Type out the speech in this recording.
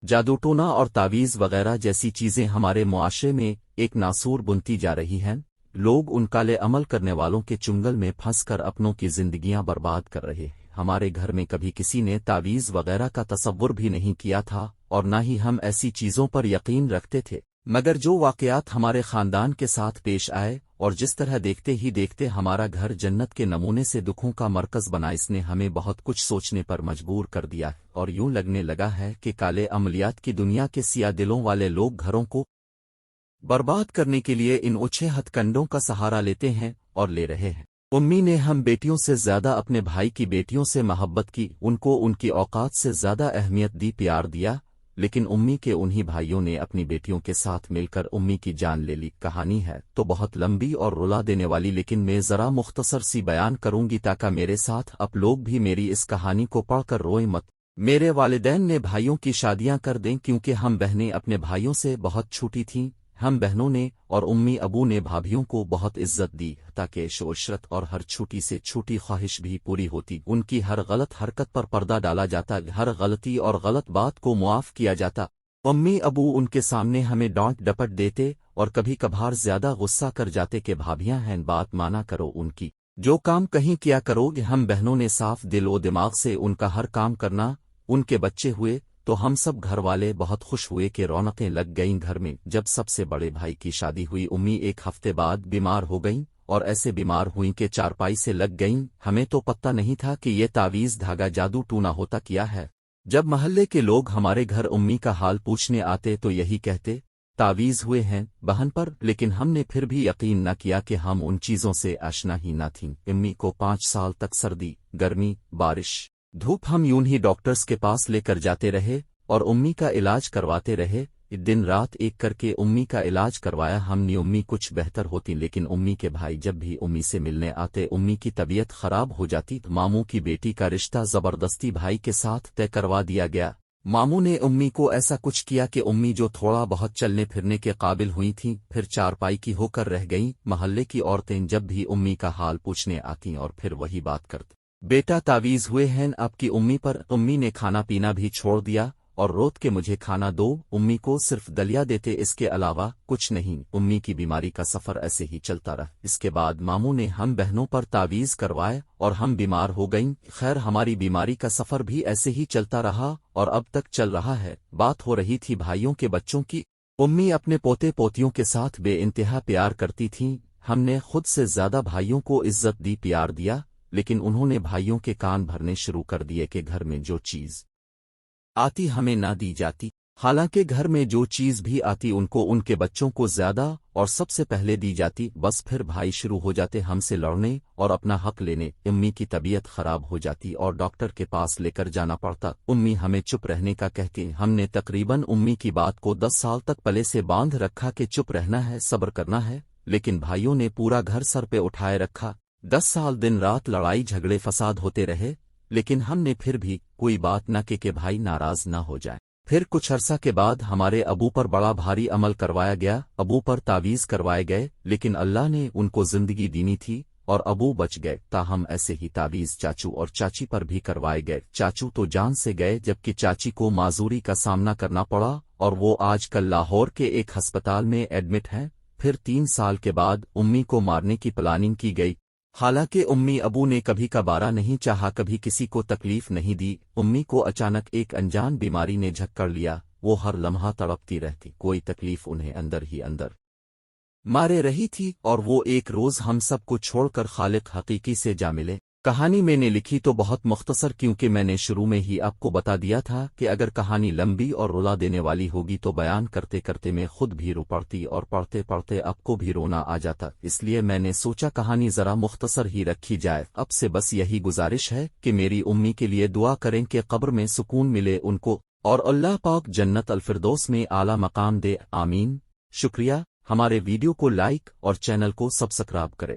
جادو ٹونا اور تعویذ وغیرہ جیسی چیزیں ہمارے معاشرے میں ایک ناسور بنتی جا رہی ہیں۔ لوگ ان کالے عمل کرنے والوں کے چنگل میں پھنس کر اپنوں کی زندگیاں برباد کر رہے ہیں۔ ہمارے گھر میں کبھی کسی نے تعویذ وغیرہ کا تصور بھی نہیں کیا تھا اور نہ ہی ہم ایسی چیزوں پر یقین رکھتے تھے، مگر جو واقعات ہمارے خاندان کے ساتھ پیش آئے اور جس طرح دیکھتے ہی دیکھتے ہمارا گھر جنت کے نمونے سے دکھوں کا مرکز بنا، اس نے ہمیں بہت کچھ سوچنے پر مجبور کر دیا اور یوں لگنے لگا ہے کہ کالے عملیات کی دنیا کے سیاہ دلوں والے لوگ گھروں کو برباد کرنے کے لیے ان اوچھے ہتھ کنڈوں کا سہارا لیتے ہیں اور لے رہے ہیں۔ امی نے ہم بیٹیوں سے زیادہ اپنے بھائی کی بیٹیوں سے محبت کی، ان کو ان کی اوقات سے زیادہ اہمیت دی، پیار دیا، لیکن امی کے انہی بھائیوں نے اپنی بیٹیوں کے ساتھ مل کر امی کی جان لے لی۔ کہانی ہے تو بہت لمبی اور رلا دینے والی، لیکن میں ذرا مختصر سی بیان کروں گی تاکہ میرے ساتھ آپ لوگ بھی میری اس کہانی کو پڑھ کر روئیں مت۔ میرے والدین نے بھائیوں کی شادیاں کر دیں کیونکہ ہم بہنیں اپنے بھائیوں سے بہت چھوٹی تھیں۔ ہم بہنوں نے اور امی ابو نے بھابھیوں کو بہت عزت دی تاکہ عیش و عشرت اور ہر چھوٹی سے چھوٹی خواہش بھی پوری ہوتی، ان کی ہر غلط حرکت پر پردہ ڈالا جاتا، ہر غلطی اور غلط بات کو معاف کیا جاتا۔ امی ابو ان کے سامنے ہمیں ڈانٹ ڈپٹ دیتے اور کبھی کبھار زیادہ غصہ کر جاتے کہ بھابھیاں ہیں، بات مانا کرو ان کی، جو کام کہیں کیا کرو گے۔ ہم بہنوں نے صاف دل و دماغ سے ان کا ہر کام کرنا۔ ان کے بچے ہوئے تو ہم سب گھر والے بہت خوش ہوئے کہ رونقیں لگ گئیں گھر میں۔ جب سب سے بڑے بھائی کی شادی ہوئی، امی ایک ہفتے بعد بیمار ہو گئیں اور ایسے بیمار ہوئیں کہ چارپائی سے لگ گئیں۔ ہمیں تو پتہ نہیں تھا کہ یہ تعویذ دھاگا جادو ٹونا ہوتا کیا ہے۔ جب محلے کے لوگ ہمارے گھر امی کا حال پوچھنے آتے تو یہی کہتے تعویذ ہوئے ہیں بہن پر، لیکن ہم نے پھر بھی یقین نہ کیا کہ ہم ان چیزوں سے آشنا ہی نہ تھیں۔ امی کو 5 سال تک سردی، گرمی، بارش، دھوپ ہم یوں ہی ڈاکٹرز کے پاس لے کر جاتے رہے اور امی کا علاج کرواتے رہے۔ دن رات ایک کر کے امی کا علاج کروایا ہم نے۔ امی کچھ بہتر ہوتی، لیکن امی کے بھائی جب بھی امی سے ملنے آتے امی کی طبیعت خراب ہو جاتی۔ ماموں کی بیٹی کا رشتہ زبردستی بھائی کے ساتھ طے کروا دیا گیا۔ ماموں نے امی کو ایسا کچھ کیا کہ امی جو تھوڑا بہت چلنے پھرنے کے قابل ہوئی تھیں پھر چارپائی کی ہو کر رہ گئیں۔ محلے کی عورتیں جب بھی امی کا حال پوچھنے آتیں اور پھر وہی بات کرتی، بیٹا تعویذ ہوئے ہیں آپ کی امی پر۔ امی نے کھانا پینا بھی چھوڑ دیا اور روت کے مجھے کھانا دو۔ امی کو صرف دلیا دیتے، اس کے علاوہ کچھ نہیں۔ امی کی بیماری کا سفر ایسے ہی چلتا رہا۔ اس کے بعد ماموں نے ہم بہنوں پر تعویذ کروائے اور ہم بیمار ہو گئیں۔ خیر ہماری بیماری کا سفر بھی ایسے ہی چلتا رہا اور اب تک چل رہا ہے۔ بات ہو رہی تھی بھائیوں کے بچوں کی۔ امی اپنے پوتے پوتیوں کے ساتھ بے انتہا پیار کرتی تھیں۔ ہم نے خود سے زیادہ بھائیوں کو عزت دی، پیار دیا، لیکن انہوں نے بھائیوں کے کان بھرنے شروع کر دیے کہ گھر میں جو چیز آتی ہمیں نہ دی جاتی۔ حالانکہ گھر میں جو چیز بھی آتی ان کو ان کے بچوں کو زیادہ اور سب سے پہلے دی جاتی۔ بس پھر بھائی شروع ہو جاتے ہم سے لڑنے اور اپنا حق لینے۔ امی کی طبیعت خراب ہو جاتی اور ڈاکٹر کے پاس لے کر جانا پڑتا۔ امی ہمیں چپ رہنے کا کہتی۔ ہم نے تقریباً امی کی بات کو 10 سال تک پلے سے باندھ رکھا کہ چپ رہنا ہے، صبر کرنا ہے، لیکن بھائیوں نے پورا گھر سر پہ اٹھائے رکھا۔ 10 سال دن رات لڑائی جھگڑے فساد ہوتے رہے، لیکن ہم نے پھر بھی کوئی بات نہ کی کہ بھائی ناراض نہ ہو جائیں۔ پھر کچھ عرصہ کے بعد ہمارے ابو پر بڑا بھاری عمل کروایا گیا۔ ابو پر تعویذ کروائے گئے، لیکن اللہ نے ان کو زندگی دینی تھی اور ابو بچ گئے۔ تاہم ایسے ہی تعویذ چاچو اور چاچی پر بھی کروائے گئے۔ چاچو تو جان سے گئے جبکہ چاچی کو معذوری کا سامنا کرنا پڑا اور وہ آج کل لاہور کے ایک ہسپتال میں ایڈمٹ ہیں۔ پھر 3 سال کے بعد امی کو مارنے کی پلاننگ کی گئی۔ حالانکہ امی ابو نے کبھی کبھارا نہیں چاہا، کبھی کسی کو تکلیف نہیں دی۔ امی کو اچانک ایک انجان بیماری نے جھکڑ لیا، وہ ہر لمحہ تڑپتی رہتی، کوئی تکلیف انہیں اندر ہی اندر مارے رہی تھی، اور وہ ایک روز ہم سب کو چھوڑ کر خالق حقیقی سے جا ملے۔ کہانی میں نے لکھی تو بہت مختصر، کیونکہ میں نے شروع میں ہی آپ کو بتا دیا تھا کہ اگر کہانی لمبی اور رلا دینے والی ہوگی تو بیان کرتے کرتے میں خود بھی رو پڑتی اور پڑھتے پڑھتے آپ کو بھی رونا آ جاتا، اس لیے میں نے سوچا کہانی ذرا مختصر ہی رکھی جائے۔ اب سے بس یہی گزارش ہے کہ میری امی کے لیے دعا کریں کہ قبر میں سکون ملے ان کو اور اللہ پاک جنت الفردوس میں اعلیٰ مقام دے، آمین۔ شکریہ۔ ہمارے ویڈیو کو لائک اور چینل کو سبسکرائب کرے۔